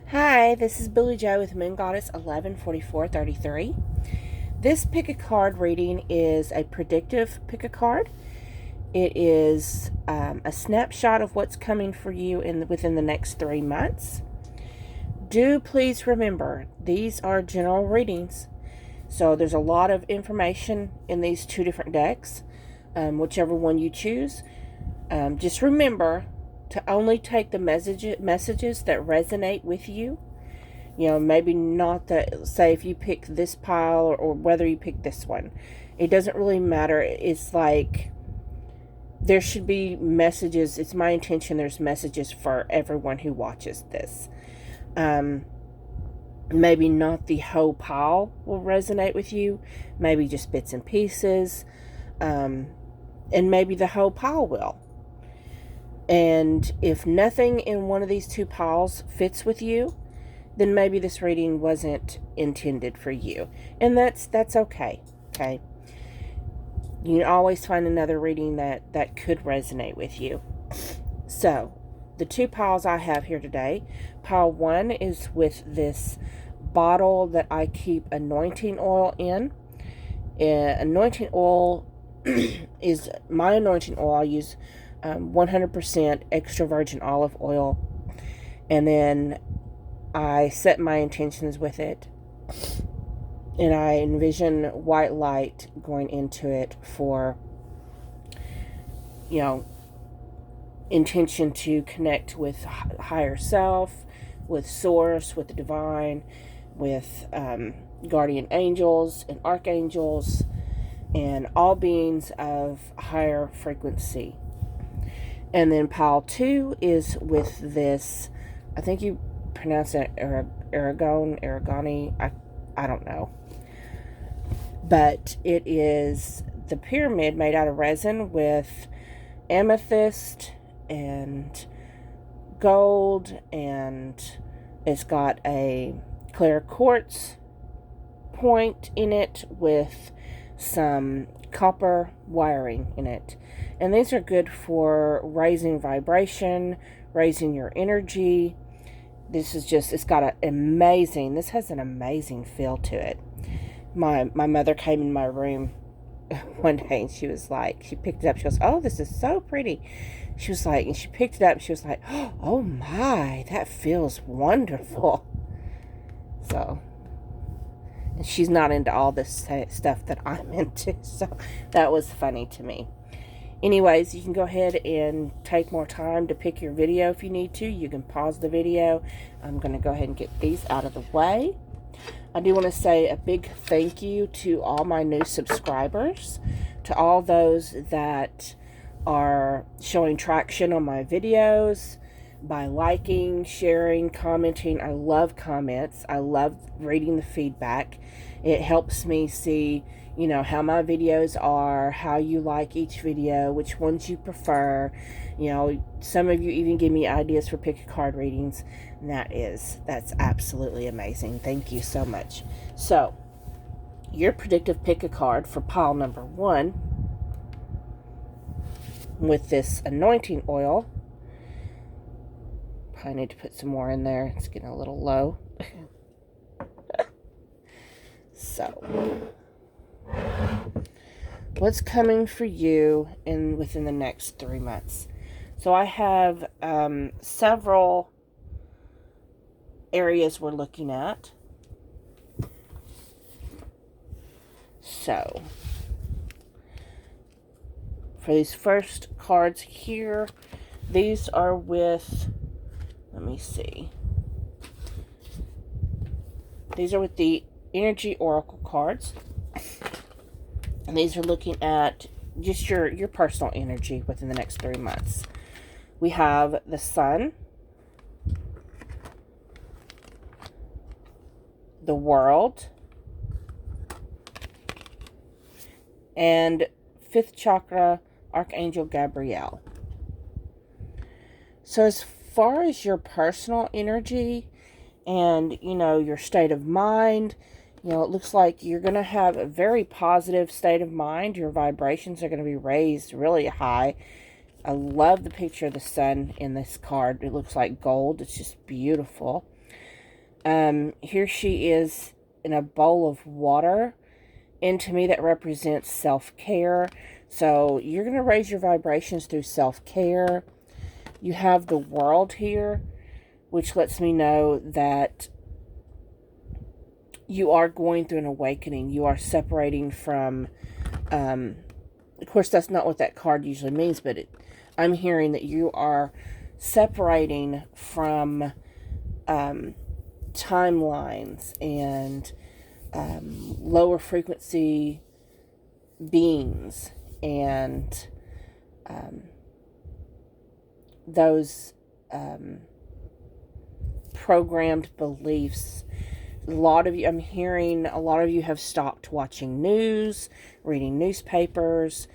Hi, this is Billy Joe with Moon Goddess 114433. This pick a card reading is a predictive pick a card. It is a snapshot of what's coming for you within the next 3 months. Do please remember, these are general readings. So there's a lot of information in these two different decks, whichever one you choose. Just remember to only take the messages that resonate with you. You know, maybe not that, say, if you pick this pile or whether you pick this one. It doesn't really matter. It's like there should be messages. It's my intention there's messages for everyone who watches this. Maybe not the whole pile will resonate with you. Maybe just bits and pieces. And maybe the whole pile will. And if nothing in one of these two piles fits with you, then maybe this reading wasn't intended for you. And that's okay. Okay. You can always find another reading that could resonate with you. So, the two piles I have here today. Pile 1 is with this bottle that I keep anointing oil in. Anointing oil is my anointing oil. I use 100% extra virgin olive oil, and then I set my intentions with it, and I envision white light going into it for, intention to connect with higher self, with source, with the divine, with guardian angels and archangels, and all beings of higher frequency. And then pile 2 is with this, I think you pronounce it Aragoni, I don't know. But it is the pyramid made out of resin with amethyst and gold, and it's got a clear quartz point in it with some copper wiring in it. And these are good for raising vibration, raising your energy. This is just, this has an amazing feel to it. My mother came in my room one day and she picked it up. She goes, "Oh, this is so pretty." She was like, and she picked it up and she was like, "Oh my, that feels wonderful." So, and she's not into all this stuff that I'm into. So that was funny to me. Anyways, you can go ahead and take more time to pick your video if you need to. You can pause the video. I'm going to go ahead and get these out of the way. I do want to say a big thank you to all my new subscribers, to all those that are showing traction on my videos by liking, sharing, commenting. I love comments. I love reading the feedback. It helps me see, how my videos are, how you like each video, which ones you prefer. Some of you even give me ideas for pick a card readings, and that's absolutely amazing. Thank you so much. So, your predictive pick a card for pile number 1 with this anointing oil. I need to put some more in there. It's getting a little low. So, what's coming for you within the next 3 months? So I have several areas we're looking at. So, for these first cards here, these are with, let me see. These are with the Energy Oracle cards. And these are looking at just your personal energy within the next 3 months. We have the Sun, the World, and 5th chakra, Archangel Gabriel. So as far as your personal energy and, your state of mind, it looks like you're going to have a very positive state of mind. Your vibrations are going to be raised really high. I love the picture of the sun in this card. It looks like gold. It's just beautiful. Here she is in a bowl of water. And to me, that represents self-care. So you're going to raise your vibrations through self-care. You have the world here, which lets me know that you are going through an awakening. You are separating from, of course, that's not what that card usually means, but I'm hearing that you are separating from timelines and lower frequency beings and those programmed beliefs. A lot of you, I'm hearing a lot of you have stopped watching news, reading newspapers,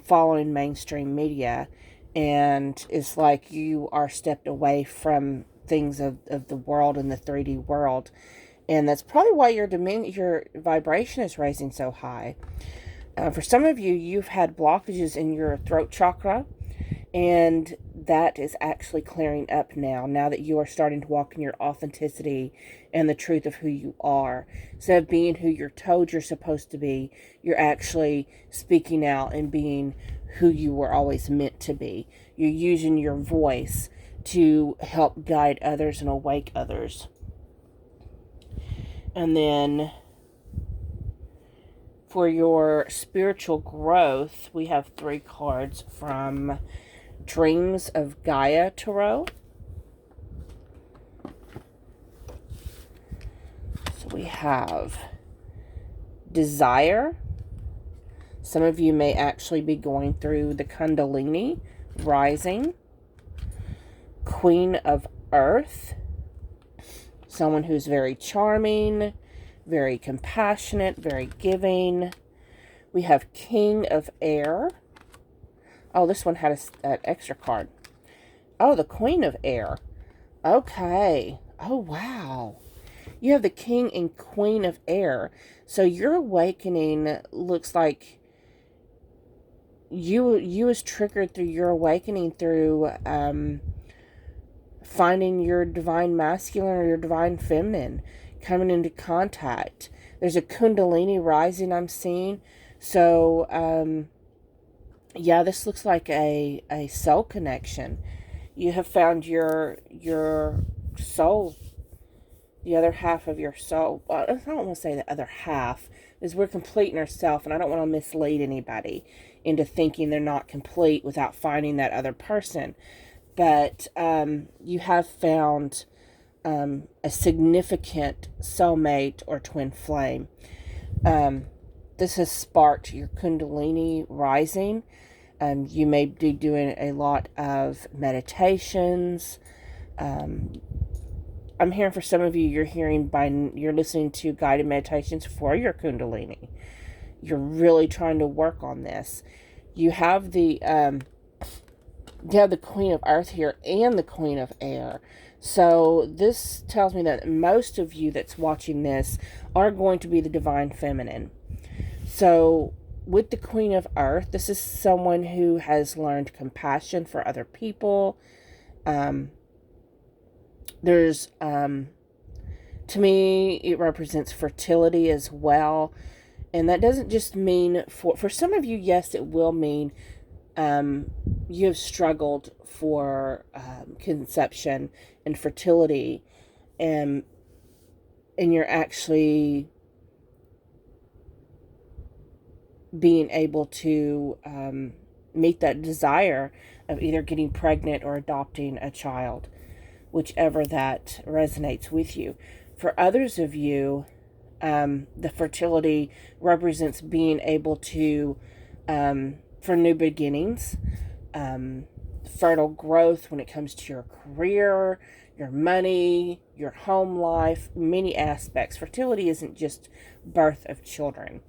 following mainstream media, and it's like you are stepped away from things of the world and the 3D world. And that's probably why your vibration is raising so high. For some of you, you've had blockages in your throat chakra, and that is actually clearing up now that you are starting to walk in your authenticity and the truth of who you are. Instead of being who you're told you're supposed to be, you're actually speaking out and being who you were always meant to be. You're using your voice to help guide others and awake others. And then for your spiritual growth, we have 3 cards from Dreams of Gaia Tarot. So we have Desire. Some of you may actually be going through the Kundalini rising. Queen of Earth. Someone who's very charming, very compassionate, very giving. We have King of Air. Oh, this one had an extra card. Oh, the Queen of Air. Okay. Oh, wow. You have the King and Queen of Air. So your awakening looks like you was triggered through your awakening through finding your divine masculine or your divine feminine, coming into contact. There's a Kundalini rising I'm seeing. So, yeah, this looks like a soul connection. You have found your soul, the other half of your soul. Well, I don't want to say the other half, because we're complete in ourselves, and I don't want to mislead anybody into thinking they're not complete without finding that other person. But you have found a significant soulmate or twin flame. This has sparked your Kundalini rising. You may be doing a lot of meditations. I'm hearing for some of you, you're listening to guided meditations for your Kundalini. You're really trying to work on this. You have the Queen of Earth here and the Queen of Air. So this tells me that most of you that's watching this are going to be the divine feminine. So with the Queen of Earth, this is someone who has learned compassion for other people. There's, to me, it represents fertility as well. And that doesn't just mean for some of you, yes, it will mean you have struggled for conception and fertility, and you're actually being able to meet that desire of either getting pregnant or adopting a child, whichever that resonates with you. For others of you, the fertility represents being able to, for new beginnings, fertile growth when it comes to your career, your money, your home life, many aspects. Fertility isn't just birth of children.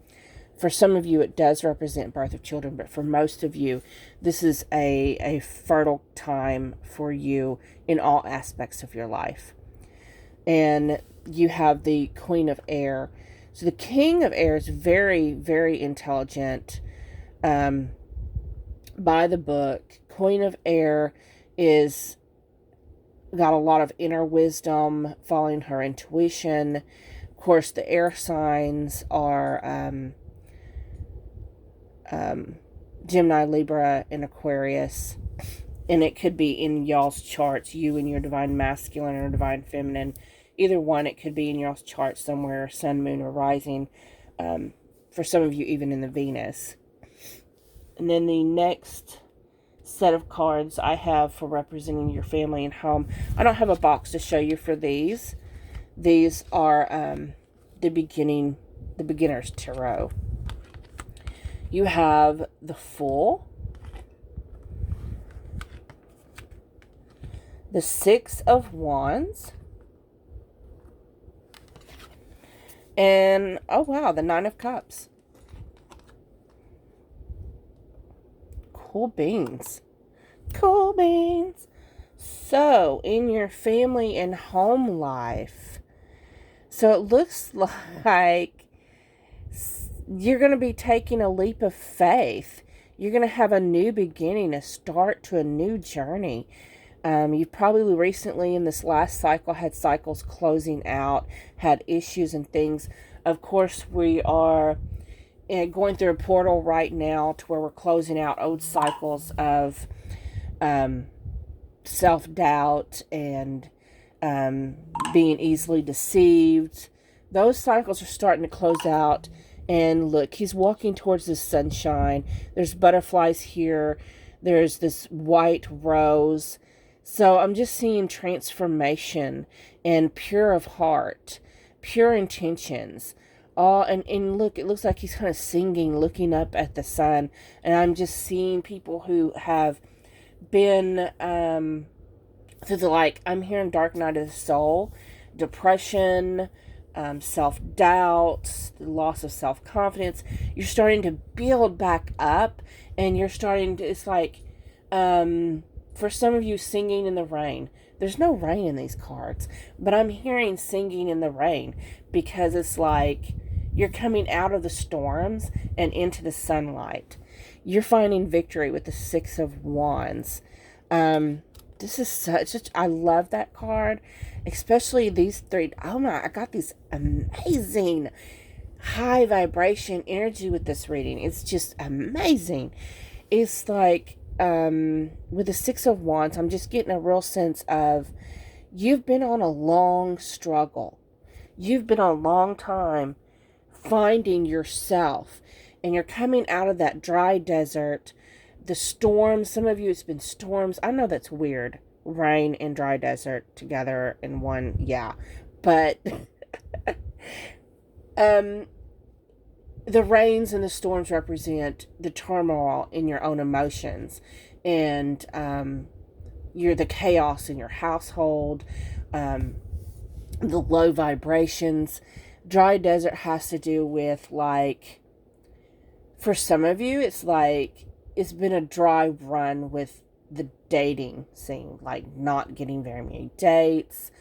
For some of you, it does represent birth of children, but for most of you, this is a fertile time for you in all aspects of your life. And you have the Queen of Air. So the King of Air is very, very intelligent, by the book. Queen of Air is got a lot of inner wisdom, following her intuition. Of course, the air signs are Gemini, Libra, and Aquarius. And it could be in y'all's charts, you and your divine masculine or divine feminine. Either one, it could be in y'all's chart somewhere, sun, moon, or rising. For some of you, even in the Venus. And then the next set of cards I have for representing your family and home. I don't have a box to show you for these. These are the beginner's tarot. You have the Fool, the Six of Wands, and, oh wow, the Nine of Cups. Cool beans. Cool beans. So, in your family and home life, so it looks like you're going to be taking a leap of faith. You're going to have a new beginning, a start to a new journey. You've probably recently in this last cycle had cycles closing out, had issues and things. Of course, we are going through a portal right now to where we're closing out old cycles of self-doubt and being easily deceived. Those cycles are starting to close out. And look, he's walking towards the sunshine. There's butterflies here. There's this white rose. So I'm just seeing transformation and pure of heart, pure intentions. And look, it looks like he's kind of singing, looking up at the sun. And I'm just seeing people who have been through the, I'm hearing dark night of the soul, depression, self-doubt, loss of self-confidence. You're starting to build back up, and you're starting to, it's like, for some of you, singing in the rain. There's no rain in these cards, but I'm hearing singing in the rain, because it's like you're coming out of the storms and into the sunlight. You're finding victory with the Six of Wands. This is such, I love that card, especially these three. Oh my, I got these amazing high vibration energy with this reading. It's just amazing. It's like, with the Six of Wands, I'm just getting a real sense of you've been on a long struggle. You've been on a long time finding yourself, and you're coming out of that dry desert. The storms, some of you, it's been storms. I know that's weird. Rain and dry desert together in one. Yeah. But the rains and the storms represent the turmoil in your own emotions. And you're the chaos in your household. The low vibrations. Dry desert has to do with, like, for some of you, it's like, it's been a dry run with the dating scene, like not getting very many dates,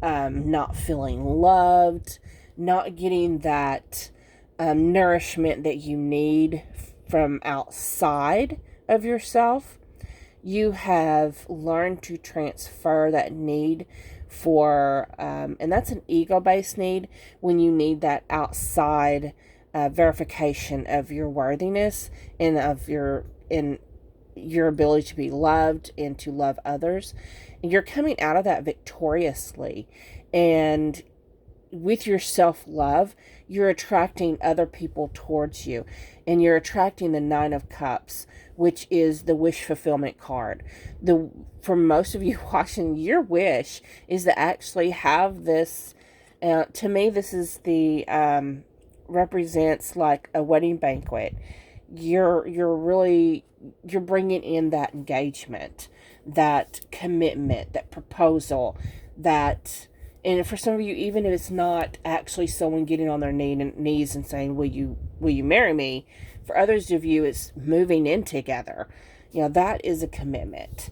not feeling loved, not getting that nourishment that you need from outside of yourself. You have learned to transfer that need for, and that's an ego-based need, when you need that outside verification of your worthiness and of your ability to be loved and to love others. And you're coming out of that victoriously. And with your self-love, you're attracting other people towards you. And you're attracting the Nine of Cups, which is the wish fulfillment card. For most of you watching, your wish is to actually have this. To me, this is the represents like a wedding banquet. You're bringing in that engagement, that commitment, that proposal, that, and for some of you, even if it's not actually someone getting on their knees and saying, will you marry me? For others of you, it's moving in together. You know, that is a commitment.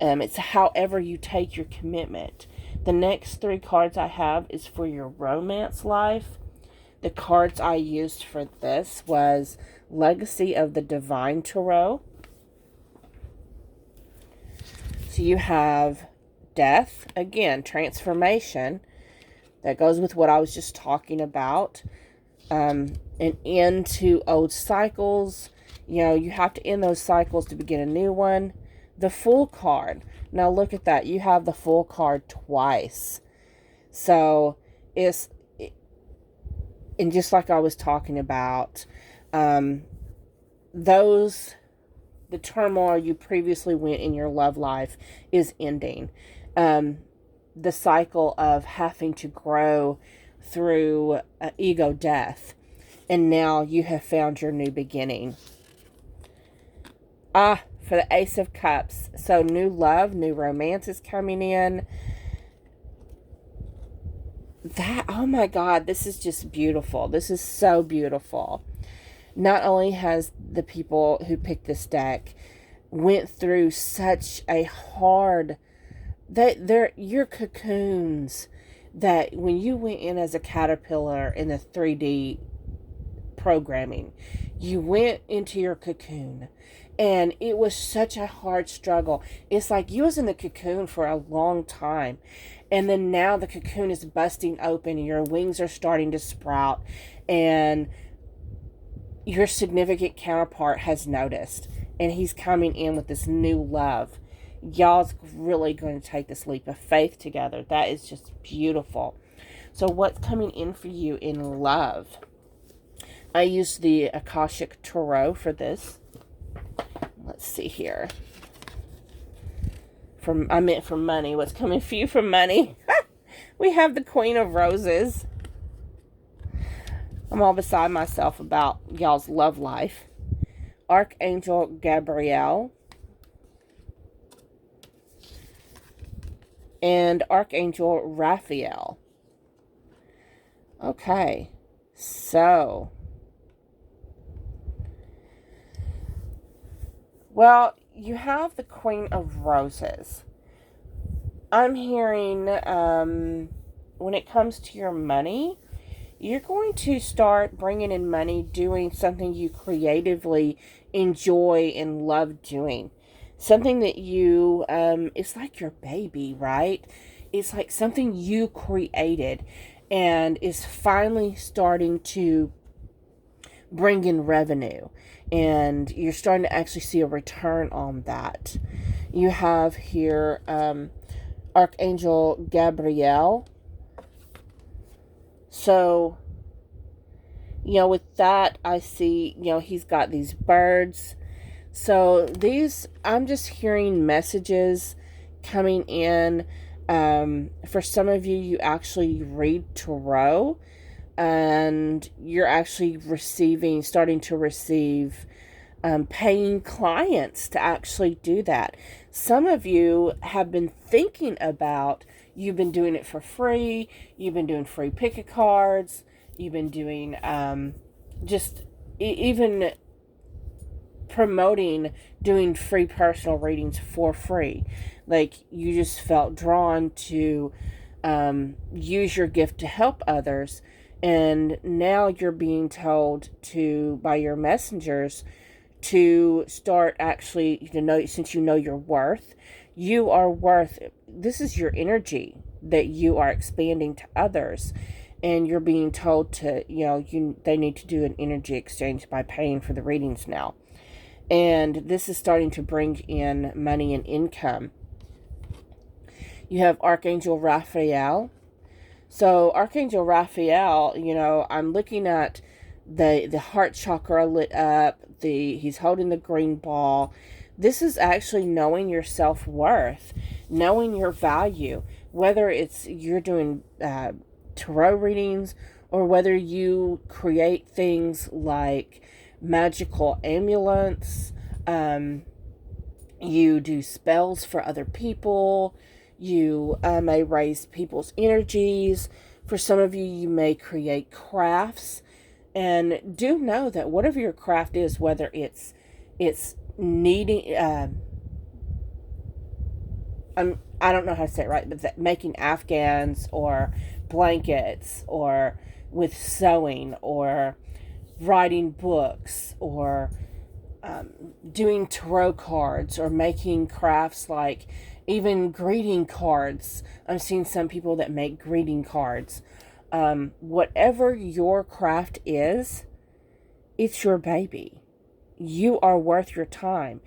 It's however you take your commitment. The next three cards I have is for your romance life. The cards I used for this was Legacy of the Divine Tarot. So you have death, again, transformation. That goes with what I was just talking about. An end to old cycles. You know, you have to end those cycles to begin a new one. The Fool card. Now look at that. You have the Fool card twice. So and just like I was talking about, the turmoil you previously went in your love life is ending. The cycle of having to grow through ego death. And now you have found your new beginning. For the Ace of Cups. So new love, new romance is coming in. Oh my God, this is just beautiful. This is so beautiful. Not only has the people who picked this deck went through such a hard, they're your cocoons, that when you went in as a caterpillar in the 3D programming, you went into your cocoon, and it was such a hard struggle. It's like you was in the cocoon for a long time, and then now the cocoon is busting open and your wings are starting to sprout, and your significant counterpart has noticed, and he's coming in with this new love. Y'all's really going to take this leap of faith together. That is just beautiful. So what's coming in for you in love? I used the Akashic Tarot for this. Let's see here. I meant for money. What's coming for you for money? We have the Queen of Roses. I'm all beside myself about y'all's love life. Archangel Gabriel. And Archangel Raphael. Okay. So. Well, you have the Queen of Roses. I'm hearing, when it comes to your money, you're going to start bringing in money doing something you creatively enjoy and love doing. Something that you, it's like your baby, right? It's like something you created and is finally starting to bring in revenue. And you're starting to actually see a return on that. You have here Archangel Gabriel. So, with that, I see, he's got these birds. So I'm just hearing messages coming in. For some of you, you actually read tarot. And you're actually starting to receive paying clients to actually do that. Some of you have been thinking about, you've been doing it for free, you've been doing free pick-a cards, you've been doing even promoting doing free personal readings for free. Like, you just felt drawn to use your gift to help others. And now you're being told by your messengers to start actually, since you know your worth, this is your energy that you are expanding to others. And you're being told to, they need to do an energy exchange by paying for the readings now. And this is starting to bring in money and income. You have Archangel Raphael. So Archangel Raphael, I'm looking at the heart chakra lit up. He's holding the green ball. This is actually knowing your self-worth, knowing your value, whether it's you're doing tarot readings or whether you create things like magical amulets, you do spells for other people. You may raise people's energies. For some of you, you may create crafts. And do know that whatever your craft is, whether it's needing, I don't know how to say it right, but making Afghans or blankets, or with sewing, or writing books, or doing tarot cards, or making crafts like even greeting cards. I've seen some people that make greeting cards. Whatever your craft is, it's your baby. You are worth your time.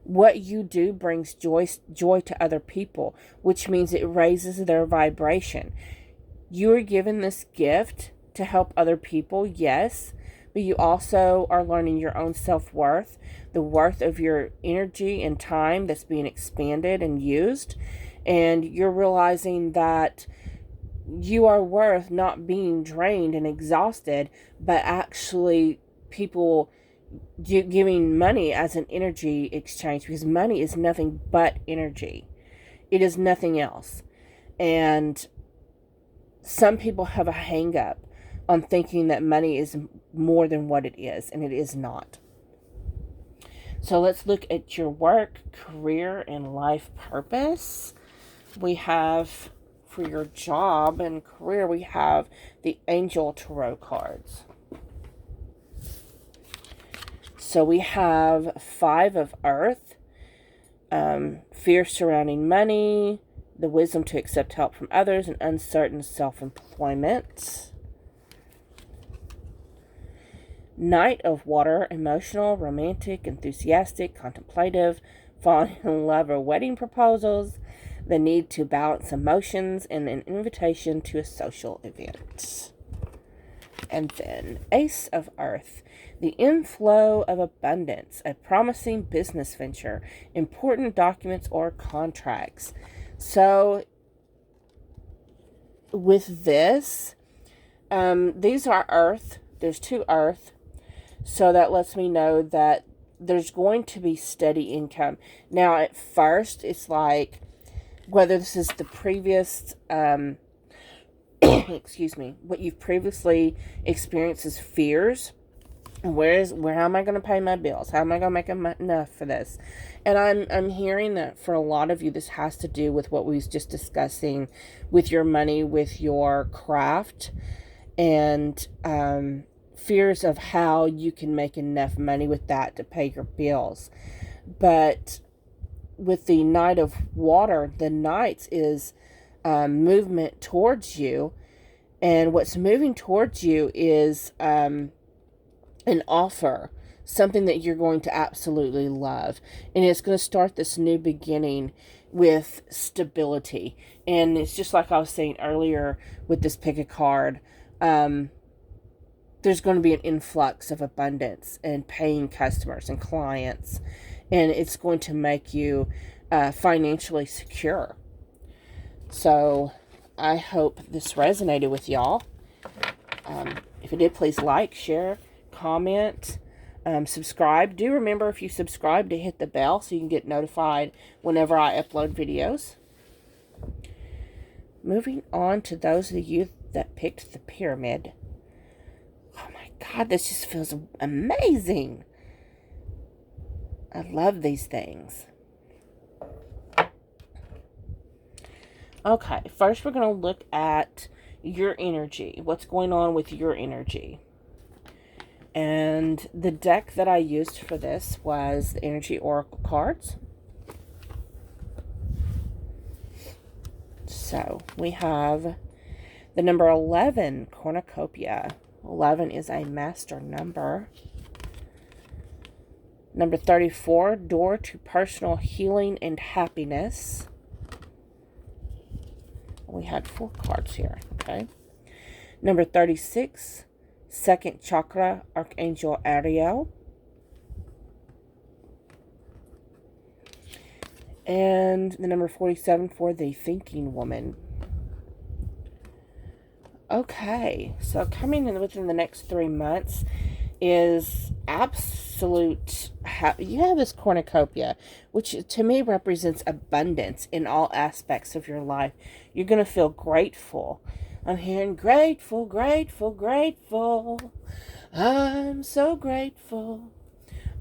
What you do brings joy to other people, which means it raises their vibration. You are given this gift to help other people, yes, but you also are learning your own self-worth, the worth of your energy and time that's being expanded and used, and you're realizing that you are worth not being drained and exhausted, but actually people giving money as an energy exchange, because money is nothing but energy. It is nothing else. And some people have a hang up on thinking that money is more than what it is, and it is not. So let's look at your work, career, and life purpose. We have, for your job and career, we have the Angel Tarot cards. So we have 5 of Earth, fear surrounding money, the wisdom to accept help from others, and uncertain self-employment. Knight of Water, emotional, romantic, enthusiastic, contemplative, falling in love or wedding proposals, the need to balance emotions, and an invitation to a social event. And then Ace of Earth, the inflow of abundance, a promising business venture, important documents or contracts. So with this, these are Earth. There's 2 Earth. So that lets me know that there's going to be steady income. Now, at first, it's like, whether this is the previous, excuse me, what you've previously experienced as fears. Where am I going to pay my bills? How am I going to make enough for this? And I'm hearing that for a lot of you, this has to do with what we was just discussing with your money, with your craft, and fears of how you can make enough money with that to pay your bills. But with the Knight of Water, the Knights is movement towards you, and what's moving towards you is an offer, something that you're going to absolutely love, and it's going to start this new beginning with stability. And it's just like I was saying earlier with this pick a card, there's going to be an influx of abundance and paying customers and clients, and it's going to make you financially secure. So I hope this resonated with y'all. If it did, please like, share, comment, subscribe. Do remember, if you subscribe, to hit the bell so you can get notified whenever I upload videos. Moving on to those of you that picked the pyramid. Oh my God, this just feels amazing. I love these things. Okay, first we're going to look at your energy. What's going on with your energy? And the deck that I used for this was the Energy Oracle cards. So we have the number 11, cornucopia. 11 is a master number. Number 34, door to personal healing and happiness. We had 4 cards here, okay? Number 36, second chakra, Archangel Ariel. And the number 47 for the thinking woman. Okay, so coming in within the next 3 months is absolute, you have this cornucopia, which to me represents abundance in all aspects of your life. You're going to feel grateful. I'm hearing grateful, grateful, grateful. I'm so grateful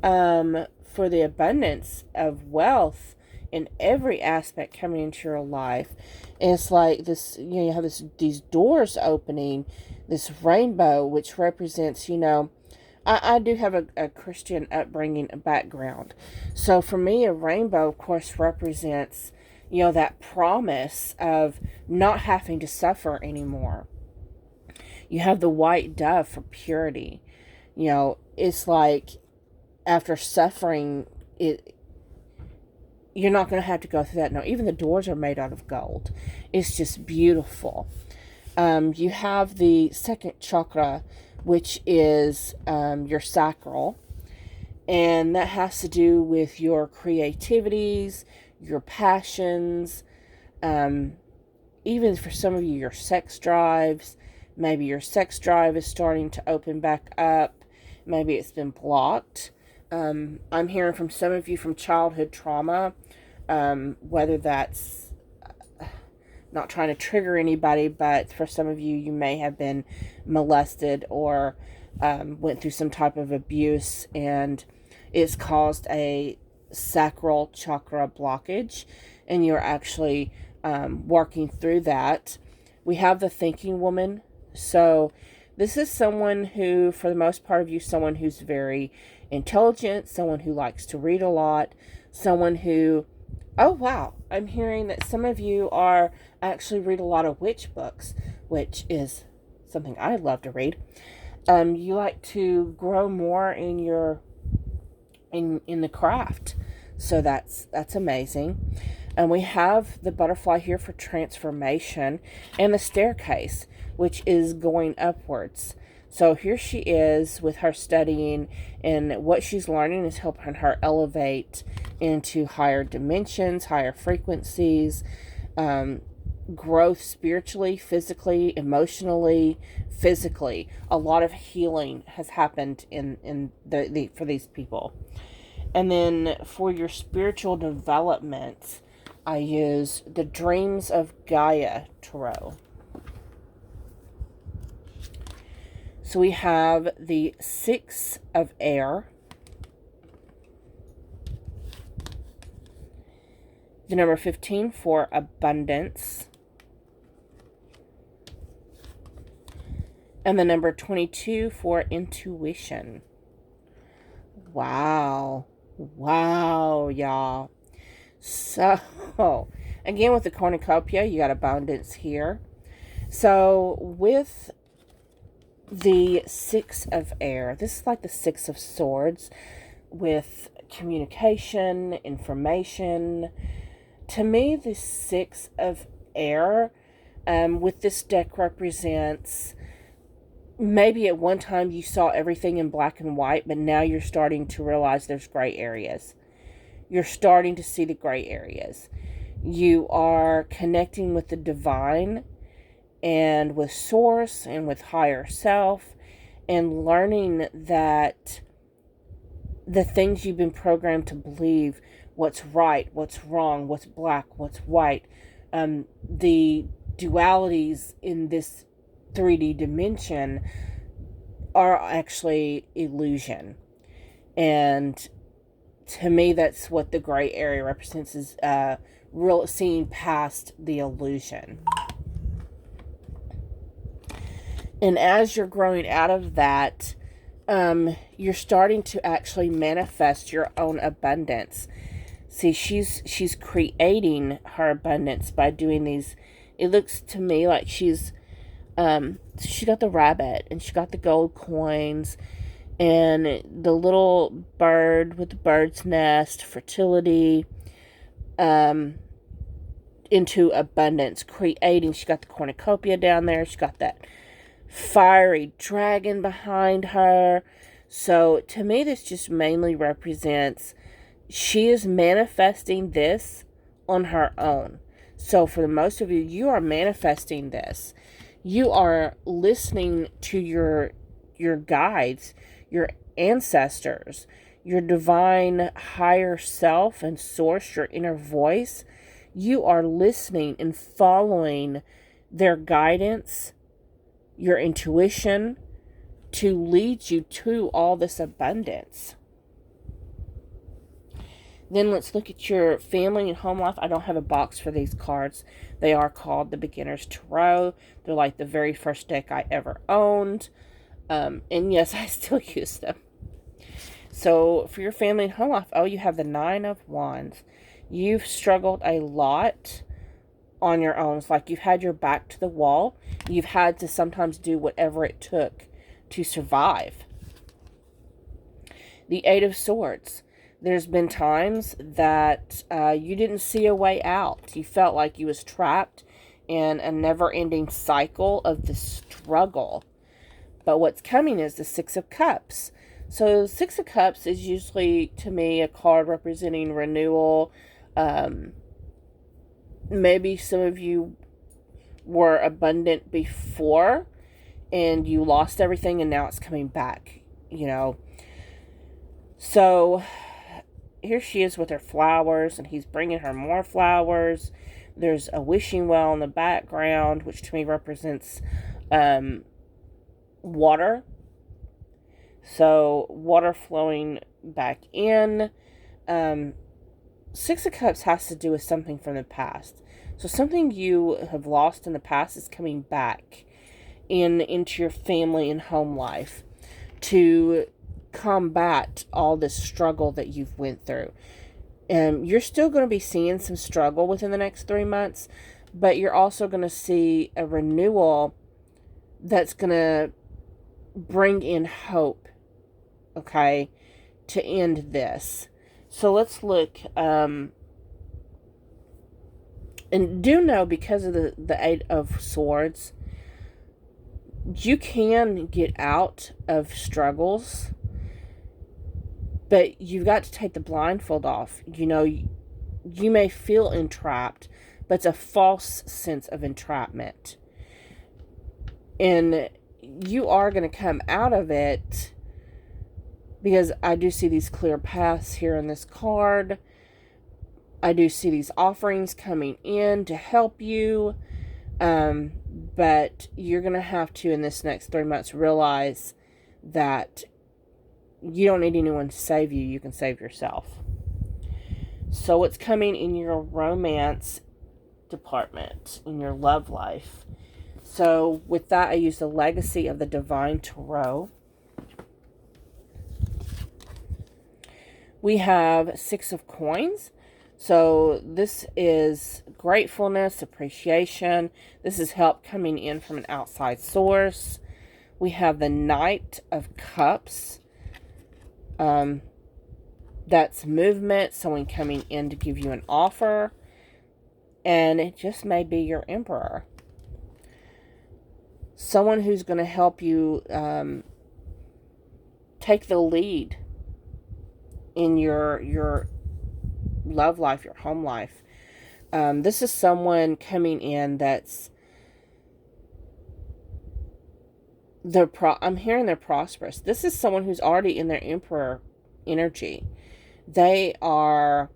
for the abundance of wealth in every aspect coming into your life. And it's like this, you have these doors opening, this rainbow, which represents, I do have a Christian upbringing background. So for me, a rainbow, of course, represents, that promise of not having to suffer anymore. You have the white dove for purity. It's like after suffering, you're not going to have to go through that. No, even the doors are made out of gold. It's just beautiful. You have the second chakra, which is your sacral. And that has to do with your creativities, your passions, even for some of you, your sex drives. Maybe your sex drive is starting to open back up. Maybe it's been blocked. I'm hearing from some of you from childhood trauma, whether that's not trying to trigger anybody, but for some of you, you may have been molested or went through some type of abuse, and it's caused a sacral chakra blockage, and you're actually working through that. We have the thinking woman. So this is someone who, for the most part of you, someone who's very intelligent, someone who likes to read a lot, someone who, oh wow, I'm hearing that some of you are actually read a lot of witch books, which is something I love to read. You like to grow more in your in the craft, so that's amazing. And we have the butterfly here for transformation, and the staircase, which is going upwards. So here she is with her studying, and what she's learning is helping her elevate into higher dimensions, higher frequencies, growth spiritually, physically, emotionally, physically. A lot of healing has happened in for these people. And then for your spiritual development, I use the Dreams of Gaia Tarot. So we have the Six of Air, the number 15 for abundance, and the number 22 for intuition. Wow, y'all. So, again, with the cornucopia, you got abundance here. So, with the Six of Air, this is like the Six of Swords with communication, information. To me, the Six of Air with this deck represents maybe at one time you saw everything in black and white, but now you're starting to realize there's gray areas. You're starting to see the gray areas. You are connecting with the divine and with source and with higher self, and learning that the things you've been programmed to believe, what's right, what's wrong, what's black, what's white, the dualities in this 3D dimension are actually illusion. And to me, that's what the gray area represents, is real seeing past the illusion. And as you're growing out of that, you're starting to actually manifest your own abundance. See, she's creating her abundance by doing these. It looks to me like she got the rabbit, and she got the gold coins, and the little bird with the bird's nest, fertility, into abundance, creating. She got the cornucopia down there. She got that fiery dragon behind her. So to me, this just mainly represents she is manifesting this on her own. So for the most of you, you are manifesting this. You are listening to your guides, your ancestors, your divine higher self and source, your inner voice. You are listening and following their guidance, your intuition, to lead you to all this abundance. Then let's look at your family and home life. I don't have a box for these cards. They are called the Beginner's Tarot. They're like the very first deck I ever owned. And yes, I still use them. So for your family and home life, you have the Nine of Wands. You've struggled a lot on your own. It's like you've had your back to the wall. You've had to sometimes do whatever it took to survive. The Eight of Swords. There's been times that you didn't see a way out. You felt like you was trapped in a never-ending cycle of the struggle. But what's coming is the Six of Cups. So Six of Cups is usually, to me, a card representing renewal. Maybe some of you were abundant before and you lost everything and now it's coming back, you know. So here she is with her flowers, and he's bringing her more flowers. There's a wishing well in the background, which to me represents water. So water flowing back in. Six of Cups has to do with something from the past. So something you have lost in the past is coming back into your family and home life to combat all this struggle that you've went through. And you're still going to be seeing some struggle within the next 3 months, but you're also going to see a renewal that's going to bring in hope, okay, to end this. So let's look, and do know, because of the Eight of Swords, you can get out of struggles, but you've got to take the blindfold off. You know, you may feel entrapped, but it's a false sense of entrapment. And you are going to come out of it, because I do see these clear paths here in this card. I do see these offerings coming in to help you. But you're going to have to, in this next 3 months, realize that you don't need anyone to save you. You can save yourself. So what's coming in your romance department, in your love life? So with that, I use the Legacy of the Divine Tarot. We have Six of Coins. So this is gratefulness, appreciation. This is help coming in from an outside source. We have the Knight of Cups. That's movement, someone coming in to give you an offer. And it just may be your Emperor. Someone who's going to help you take the lead in your love life, your home life. This is someone coming in that's I'm hearing they're prosperous. This is someone who's already in their Emperor energy. They are